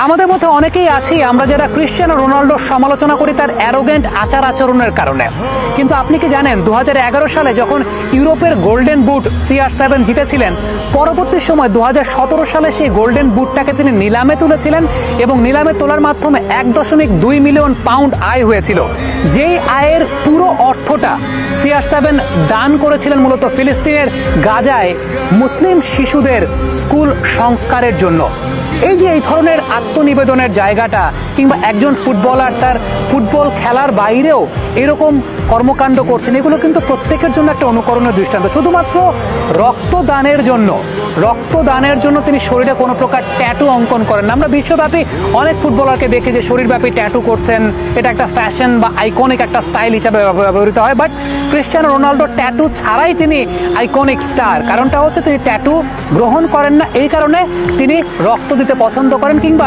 আমাদের মধ্যে অনেকেই আছি আমরা যারা ক্রিশ্চিয়ানো রোনাল্ডোর সমালোচনা করি তার অ্যারোগেন্ট আচার আচরণের কারণে। কিন্তু আপনি কি জানেন 2011 সালে যখন ইউরোপের গোল্ডেন বুট CR7 জিতেছিলেন, পরবর্তী সময় 2017 সালে সেই গোল্ডেন বুটটাকে তিনি নিলামে তুলেছিলেন এবং নিলামে তোলার মাধ্যমে 1.2 মিলিয়ন পাউন্ড আয় হয়েছিল। যেই আয়ের পুরো অর্থটা CR7 দান করেছিলেন মূলত ফিলিস্তিনের গাজায় মুসলিম শিশুদের স্কুল সংস্কারের জন্য। এই যে এই ধরনের আত্মনিবেদনের জায়গাটা, কিংবা একজন ফুটবলার তার ফুটবল খেলার বাইরেও এরকম কর্মকাণ্ড করছেন, এগুলো কিন্তু প্রত্যেকের জন্য একটা অনুকরণীয় দৃষ্টান্ত। শুধুমাত্র রক্তদানের জন্য তিনি শরীরে কোনো প্রকার ট্যাটু অঙ্কন করেন না। আমরা বিশ্বব্যাপী অনেক ফুটবলারকে দেখি যে শরীরব্যাপী ট্যাটু করছেন, এটা একটা ফ্যাশন বা আইকনিক একটা স্টাইল হিসাবে ব্যবহৃত হয়। বাট ক্রিশ্চিয়ানো রোনাল্ডো ট্যাটু ছাড়াই তিনি আইকনিক স্টার। কারণটা হচ্ছে তিনি ট্যাটু গ্রহণ করেন না, এই কারণে তিনি রক্ত দিতে পছন্দ করেন, কিংবা